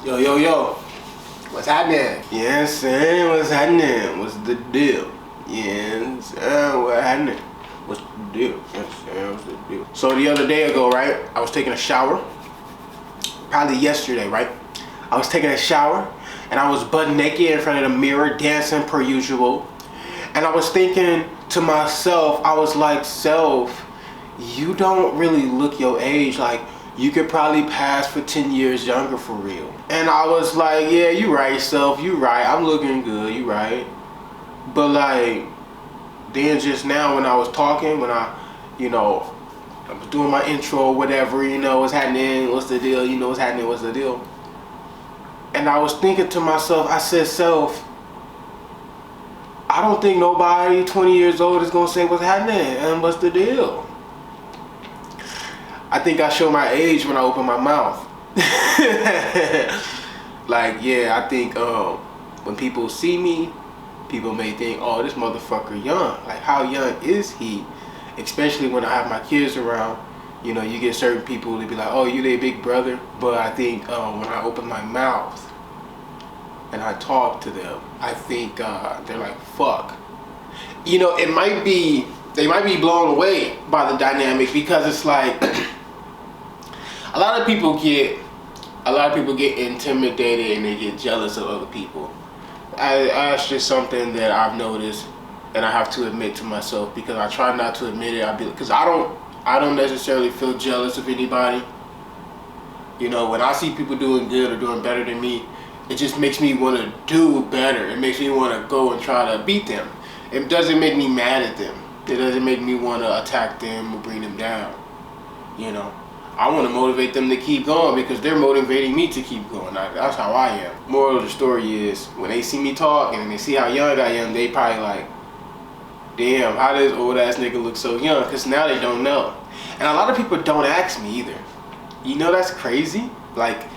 Yo, yo, yo. What's happening? Yeah, I'm saying, what's happening? What's the deal? Yeah, I'm saying, what happening? What's the deal? Yeah, I'm saying, what's the deal? So the other day ago, right, I was taking a shower. Probably yesterday, right? I was taking a shower and I was butt naked in front of the mirror, dancing per usual. And I was thinking to myself, I was like, self, you don't really look your age. Like, you could probably pass for 10 years younger for real. And I was like, yeah, you right, self, you right. I'm looking good, you right. But like, then just now when I was talking, when I was doing my intro, whatever, what's happening, what's the deal, what's happening, what's the deal. And I was thinking to myself, I said, self, I don't think nobody 20 years old is gonna say what's happening and what's the deal. I think I show my age when I open my mouth. Like, yeah, I think when people see me, people may think, oh, this motherfucker young. Like, how young is he? Especially when I have my kids around. You get certain people to be like, oh, you their big brother. But I think when I open my mouth and I talk to them, I think they're like, fuck. They might be blown away by the dynamic, because it's like a lot of people get intimidated and they get jealous of other people. That's just something that I've noticed, and I have to admit to myself, because I try not to admit it. Because I don't necessarily feel jealous of anybody. When I see people doing good or doing better than me, it just makes me want to do better. It makes me want to go and try to beat them. It doesn't make me mad at them. It doesn't make me want to attack them or bring them down. I want to motivate them to keep going, because they're motivating me to keep going. That's how I am. Moral of the story is, when they see me talk and they see how young I am, they probably like, damn, how does old ass nigga look so young? Because now they don't know. And a lot of people don't ask me either. That's crazy? Like,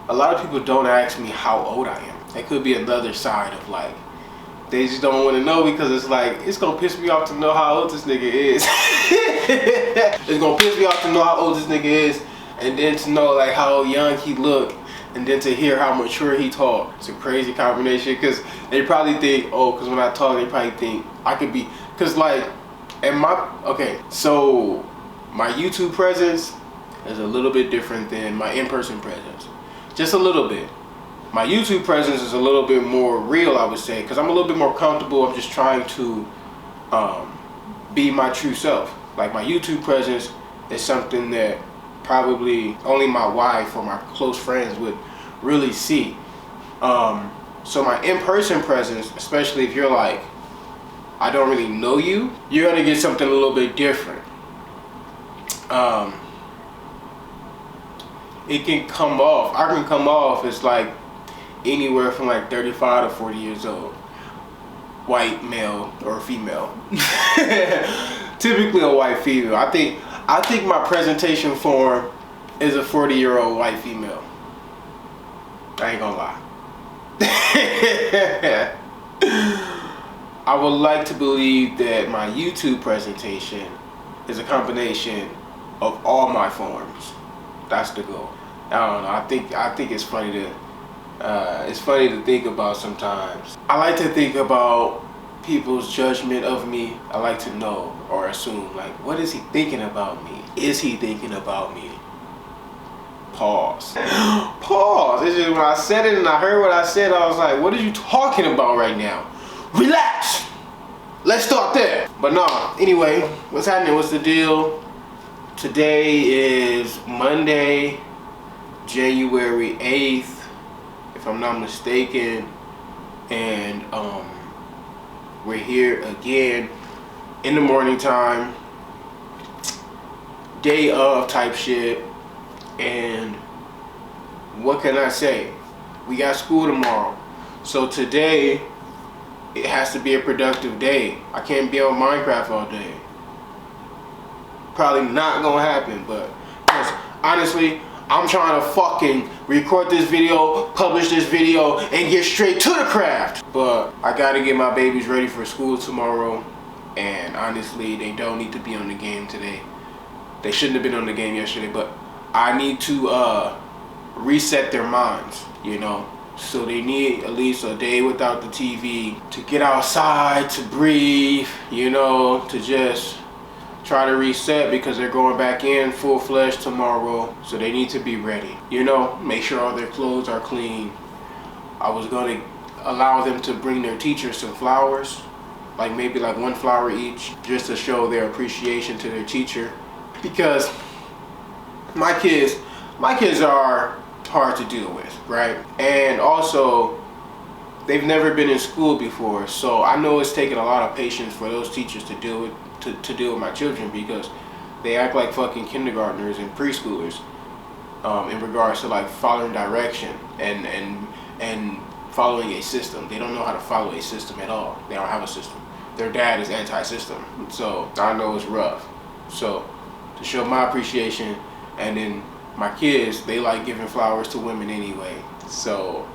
a lot of people don't ask me how old I am. That could be another side of like, they just don't want to know, because it's like, it's gonna piss me off to know how old this nigga is. It's gonna piss me off to know how old this nigga is, and then to know like how young he look, and then to hear how mature he talk. It's a crazy combination, because they probably think, oh, because when I talk, they probably think I could be, because like, so my YouTube presence is a little bit different than my in-person presence. Just a little bit. My YouTube presence is a little bit more real, I would say, because I'm a little bit more comfortable. I'm just trying to be my true self. Like, my YouTube presence is something that probably only my wife or my close friends would really see. So my in-person presence, especially if you're like, I don't really know you, you're gonna get something a little bit different. It can come off. I can come off as like anywhere from like 35 to 40 years old. White male or female. Typically a white female. I think my presentation form is a 40-year-old white female. I ain't gonna lie. I would like to believe that my YouTube presentation is a combination of all my forms. That's the goal. I don't know. I think it's funny to think about sometimes. I like to think about people's judgment of me. I like to know or assume, like, what is he thinking about me? Is he thinking about me? Pause. Pause. It's just when I said it and I heard what I said, I was like, what are you talking about right now? Relax. Let's start there. But no, anyway, what's happening? What's the deal? Today is Monday, January 8th, if I'm not mistaken, and we're here again in the morning time, day of type shit. And what can I say? We got school tomorrow, so today it has to be a productive day. I can't be on Minecraft all day. Probably not gonna happen, but honestly, I'm trying to fucking record this video, publish this video, and get straight to the craft. But I gotta get my babies ready for school tomorrow, and honestly, they don't need to be on the game today. They shouldn't have been on the game yesterday, but I need to reset their minds, you know. So they need at least a day without the TV to get outside, to breathe, you know, to just try to reset, because they're going back in full-fledged tomorrow. So they need to be ready, you know, make sure all their clothes are clean. I was going to allow them to bring their teachers some flowers, like maybe like one flower each, just to show their appreciation to their teacher. Because my kids are hard to deal with, right? And also, they've never been in school before, so I know it's taken a lot of patience for those teachers to deal with my children, because they act like fucking kindergartners and preschoolers in regards to like following direction and following a system. They don't know how to follow a system at all. They don't have a system. Their dad is anti-system, so I know it's rough. So to show my appreciation, and then my kids, they like giving flowers to women anyway, so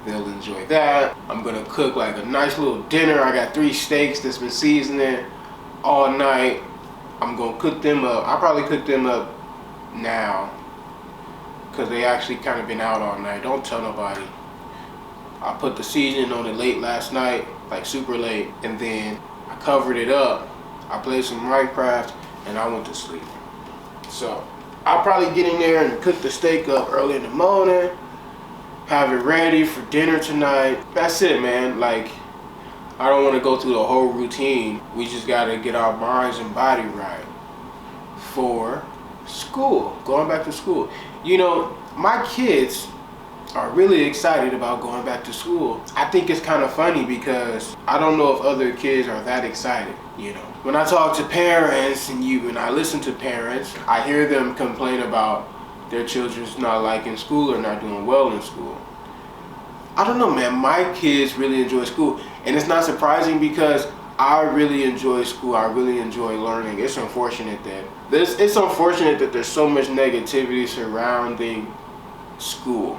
they'll enjoy that. I'm gonna cook like a nice little dinner. I got 3 steaks that's been seasoning all night. I'm gonna cook them up. I'll probably cook them up now, because they actually kind of been out all night. Don't tell nobody. I put the seasoning on it late last night, like super late, and then I covered it up. I played some Minecraft and I went to sleep. So I'll probably get in there and cook the steak up early in the morning, have it ready for dinner tonight. That's it, man. Like, I don't want to go through the whole routine. We just got to get our minds and body right for school, going back to school. You know, my kids are really excited about going back to school. I think it's kind of funny, because I don't know if other kids are that excited, you know. When I talk to parents and I listen to parents, I hear them complain about their children's not liking school or not doing well in school. I don't know, man. My kids really enjoy school, and it's not surprising, because I really enjoy school. I really enjoy learning. It's unfortunate that there's so much negativity surrounding school,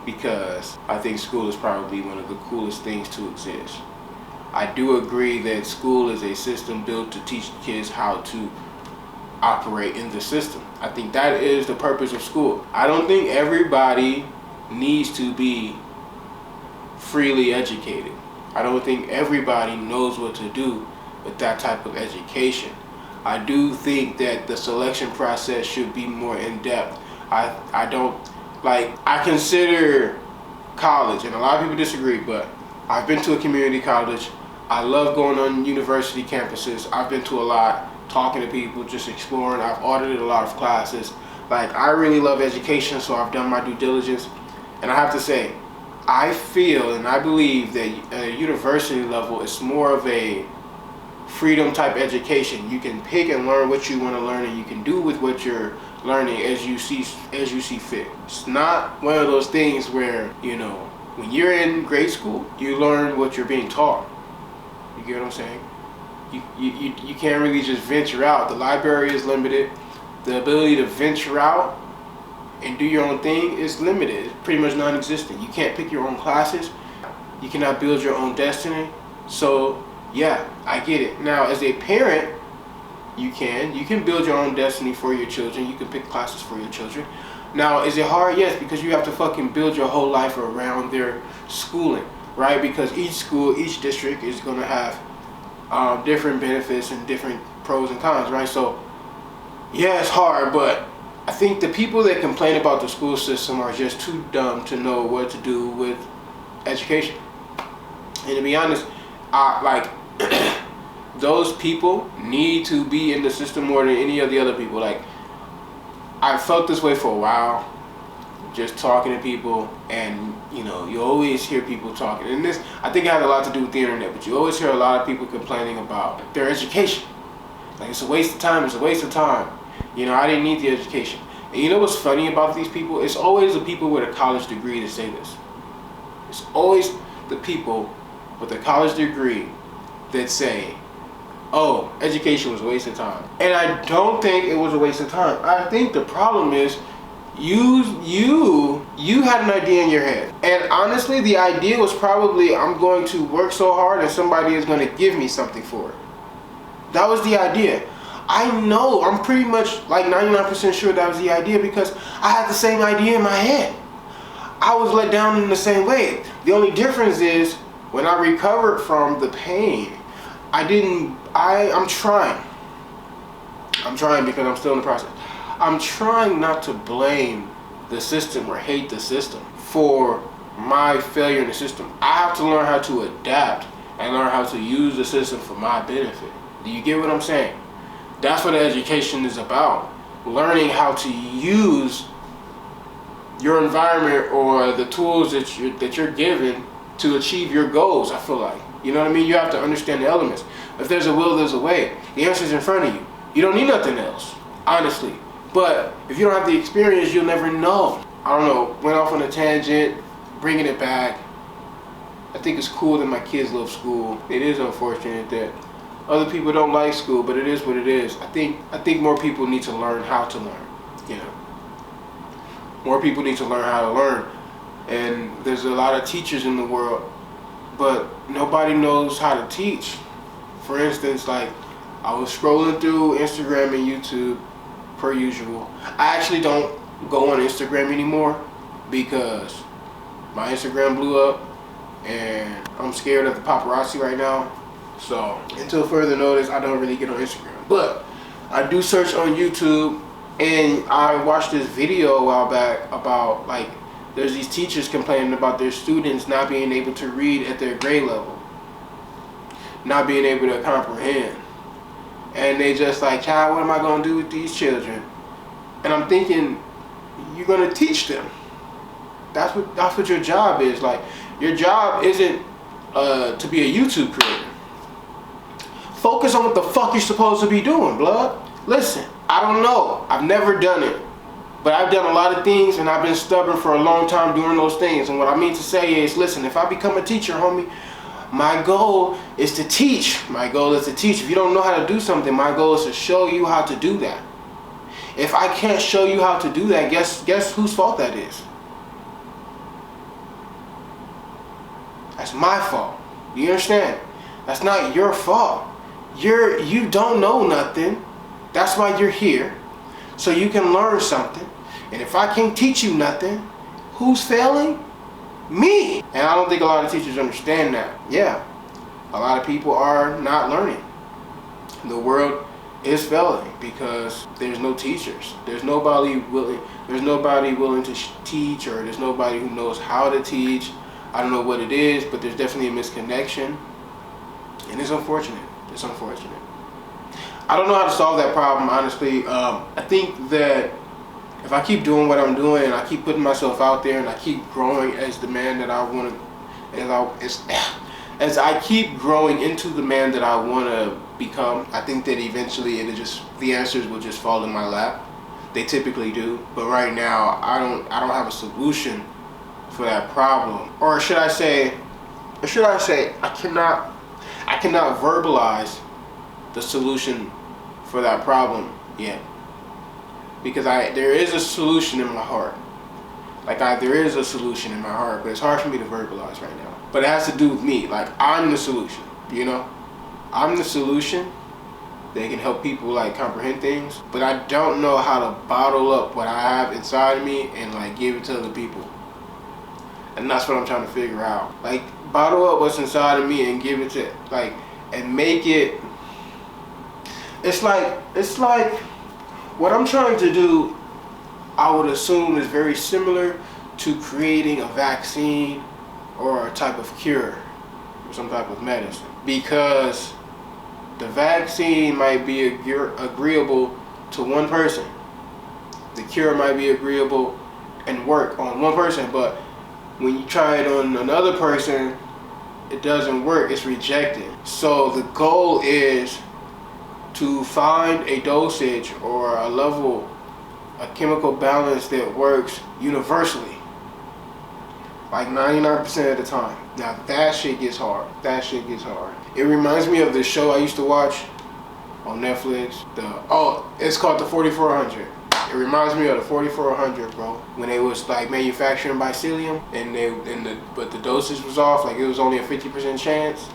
because I think school is probably one of the coolest things to exist. I do agree that school is a system built to teach kids how to operate in the system. I think that is the purpose of school. I don't think everybody needs to be freely educated. I don't think everybody knows what to do with that type of education. I do think that the selection process should be more in-depth. I consider college, and a lot of people disagree, but I've been to a community college. I love going on university campuses. I've been to a lot, talking to people, just exploring. I've audited a lot of classes. Like, I really love education, so I've done my due diligence. And I have to say, I feel and I believe that at a university level, it's more of a freedom type education. You can pick and learn what you want to learn, and you can do with what you're learning as you see fit. It's not one of those things where, you know, when you're in grade school, you learn what you're being taught. You get what I'm saying? You can't really just venture out. The library is limited. The ability to venture out and do your own thing is limited. It's pretty much non-existent. You can't pick your own classes. You cannot build your own destiny. So yeah, I get it. Now, as a parent, you can build your own destiny for your children. You can pick classes for your children. Now, is it hard? Yes, because you have to fucking build your whole life around their schooling, right? Because each school, each district is going to have different benefits and different pros and cons, right? So yeah, it's hard, but I think the people that complain about the school system are just too dumb to know what to do with education. And to be honest, those people need to be in the system more than any of the other people. Like, I felt this way for a while, just talking to people, and you know, you always hear people talking, and this, I think it has a lot to do with the internet, but you always hear a lot of people complaining about their education. Like, it's a waste of time, it's a waste of time. You know, I didn't need the education. And you know what's funny about these people? It's always the people with a college degree that say this. It's always the people with a college degree that say, oh, education was a waste of time. And I don't think it was a waste of time. I think the problem is you had an idea in your head. And honestly, the idea was probably, I'm going to work so hard and somebody is going to give me something for it. That was the idea. I know, I'm pretty much like 99% sure that was the idea, because I had the same idea in my head. I was let down in the same way. The only difference is when I recovered from the pain, I'm trying. I'm trying because I'm still in the process. I'm trying not to blame the system or hate the system for my failure in the system. I have to learn how to adapt and learn how to use the system for my benefit. Do you get what I'm saying? That's what education is about. Learning how to use your environment or the tools that you're given to achieve your goals, I feel like. You know what I mean? You have to understand the elements. If there's a will, there's a way. The answer's in front of you. You don't need nothing else, honestly. But if you don't have the experience, you'll never know. I don't know, went off on a tangent, bringing it back. I think it's cool that my kids love school. It is unfortunate that other people don't like school, but it is what it is. I think more people need to learn how to learn. You know, more people need to learn how to learn. And there's a lot of teachers in the world, but nobody knows how to teach. For instance, like I was scrolling through Instagram and YouTube per usual. I actually don't go on Instagram anymore because my Instagram blew up and I'm scared of the paparazzi right now. So until further notice, I don't really get on Instagram. But I do search on YouTube, and I watched this video a while back about like there's these teachers complaining about their students not being able to read at their grade level, not being able to comprehend. And they just like, child, what am I gonna do with these children? And I'm thinking, you're gonna teach them. That's what your job is. Like, your job isn't to be a YouTube creator. Focus on what the fuck you're supposed to be doing, blood. Listen, I don't know. I've never done it. But I've done a lot of things, and I've been stubborn for a long time doing those things. And what I mean to say is, listen, if I become a teacher, homie, my goal is to teach. My goal is to teach. If you don't know how to do something, my goal is to show you how to do that. If I can't show you how to do that, guess whose fault that is? That's my fault. Do you understand? That's not your fault. You don't know nothing. That's why you're here. So you can learn something. And if I can't teach you nothing, who's failing? Me. And I don't think a lot of teachers understand that. Yeah, a lot of people are not learning. The world is failing because there's no teachers. There's nobody willing to teach, or there's nobody who knows how to teach. I don't know what it is, but there's definitely a misconnection. And it's unfortunate. It's unfortunate. I don't know how to solve that problem, honestly. I think that if I keep doing what I'm doing and I keep putting myself out there and I keep growing as the man that I want to, as I keep growing into the man that I want to become, I think that eventually the answers will just fall in my lap. They typically do, but right now I don't have a solution for that problem. Or should I say I cannot verbalize the solution for that problem yet. Because there is a solution in my heart. There is a solution in my heart, but it's hard for me to verbalize right now. But it has to do with me. Like, I'm the solution, you know? I'm the solution that can help people, like, comprehend things. But I don't know how to bottle up what I have inside of me and, like, give it to other people. And that's what I'm trying to figure out. Like, bottle up what's inside of me and give it to, like, and make it, it's like, what I'm trying to do, I would assume, is very similar to creating a vaccine or a type of cure or some type of medicine. Because the vaccine might be agreeable to one person. The cure might be agreeable and work on one person, but when you try it on another person, it doesn't work, it's rejected. So the goal is to find a dosage or a level, a chemical balance that works universally, like 99% of the time. Now that shit gets hard. It reminds me of the show I used to watch on Netflix. It's called the 4400. It reminds me of the 4400, bro. When they was like manufacturing Bicilium but the dosage was off. Like, it was only a 50% chance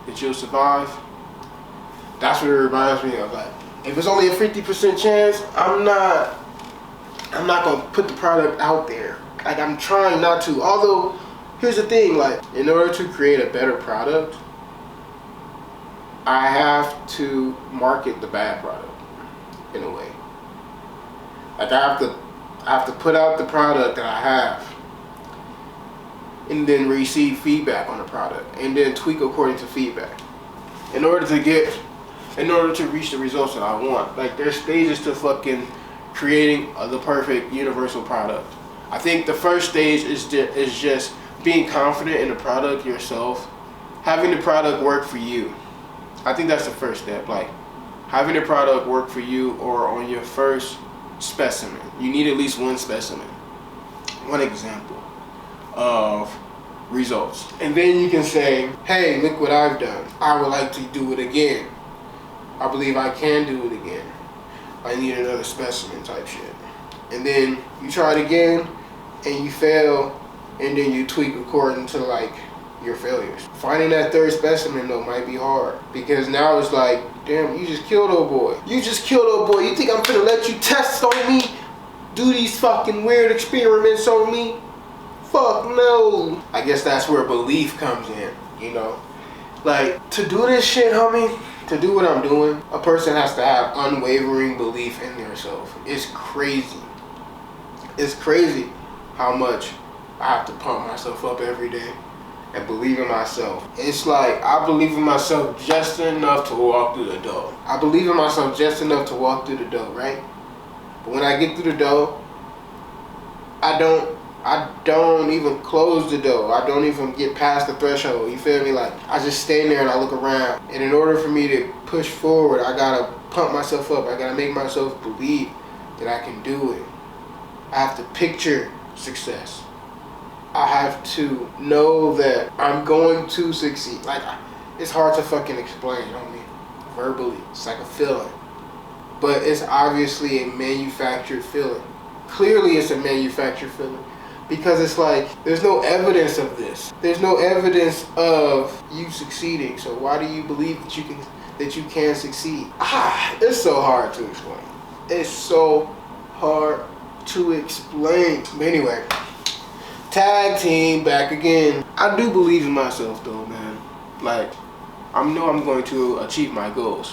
that you'll survive. That's what it reminds me of. Like, if it's only a 50% chance, I'm not gonna put the product out there. Like, I'm trying not to. Although, here's the thing, like, in order to create a better product, I have to market the bad product in a way. Like, I have to put out the product that I have, and then receive feedback on the product, and then tweak according to feedback. In order to reach the results that I want. Like, there's stages to fucking creating the perfect universal product. I think the first stage is just being confident in the product yourself, having the product work for you. I think that's the first step. Like, having the product work for you, or on your first specimen. You need at least one specimen, one example of results. And then you can say, hey, look what I've done. I would like to do it again. I believe I can do it again. I need another specimen type shit. And then you try it again and you fail, and then you tweak according to like your failures. Finding that third specimen though might be hard, because now it's like, damn, you just killed old boy. You just killed old boy. You think I'm finna let you test on me? Do these fucking weird experiments on me? Fuck no. I guess that's where belief comes in, you know? Like, to do this shit, homie, to do what I'm doing, a person has to have unwavering belief in themselves. It's crazy. It's crazy how much I have to pump myself up every day and believe in myself. It's like, I believe in myself just enough to walk through the door. I believe in myself just enough to walk through the door, right? But when I get through the door, I don't even close the door. I don't even get past the threshold. You feel me? Like, I just stand there and I look around. And in order for me to push forward, I gotta pump myself up. I gotta make myself believe that I can do it. I have to picture success. I have to know that I'm going to succeed. Like, it's hard to fucking explain, you know what I mean? Verbally. It's like a feeling. But it's obviously a manufactured feeling. Clearly it's a manufactured feeling. Because it's like, there's no evidence of this. There's no evidence of you succeeding. So why do you believe that you can succeed? It's so hard to explain. It's so hard to explain. But anyway, tag team back again. I do believe in myself though, man. Like, I know I'm going to achieve my goals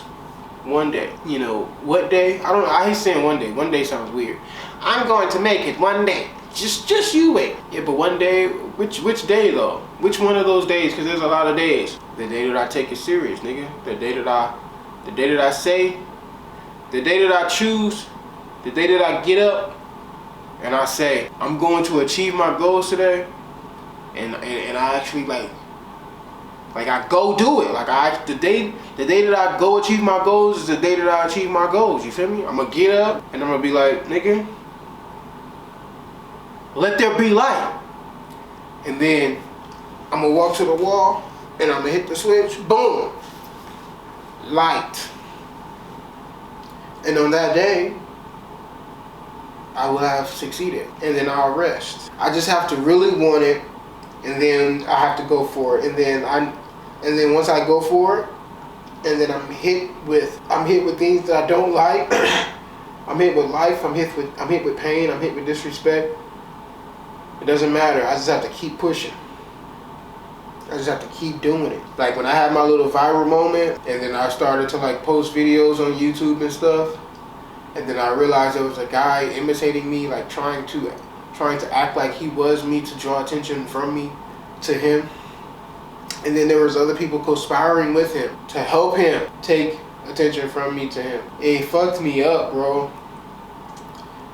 one day. You know, what day? I hate saying one day. One day sounds weird. I'm going to make it one day. Just you wait. Yeah, but one day, which day though? Which one of those days? Because there's a lot of days. The day that I take it serious, nigga. The day that I say, the day that I choose, the day that I get up and I say, I'm going to achieve my goals today, and I actually like I go do it. Like, the day that I go achieve my goals is the day that I achieve my goals. You feel me? I'm gonna get up and I'm gonna be like, nigga, let there be light. And then I'm gonna walk to the wall and I'm gonna hit the switch. Boom. Light. And on that day, I will have succeeded. And then I'll rest. I just have to really want it, and then I have to go for it. And then once I go for it, and then I'm hit with things that I don't like. I'm hit with life. I'm hit with pain. I'm hit with disrespect. It doesn't matter. I just have to keep pushing. I just have to keep doing it. Like, when I had my little viral moment, and then I started to like post videos on YouTube and stuff, and then I realized there was a guy imitating me, like trying to act like he was me to draw attention from me to him. And then there was other people conspiring with him to help him take attention from me to him. It fucked me up, bro.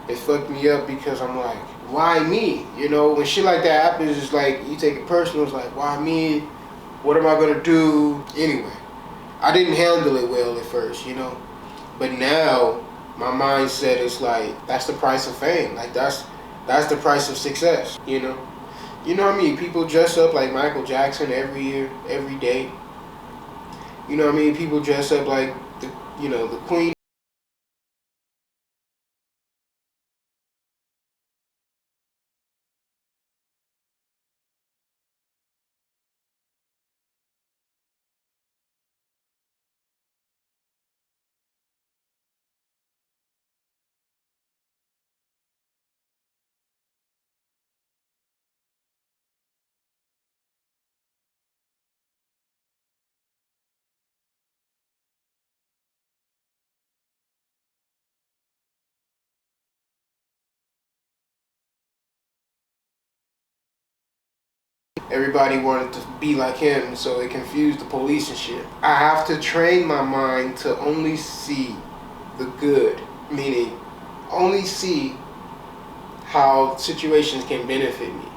It fucked me up because I'm like, why me? You know, when shit like that happens, it's like, you take it personal. It's like, why me? What am I gonna do? Anyway, I didn't handle it well at first, you know. But now, my mindset is like, that's the price of fame. Like, that's the price of success, you know. You know what I mean? People dress up like Michael Jackson every year, every day. You know what I mean? People dress up like the Queen. Everybody wanted to be like him, so it confused the police and shit. I have to train my mind to only see the good, meaning only see how situations can benefit me.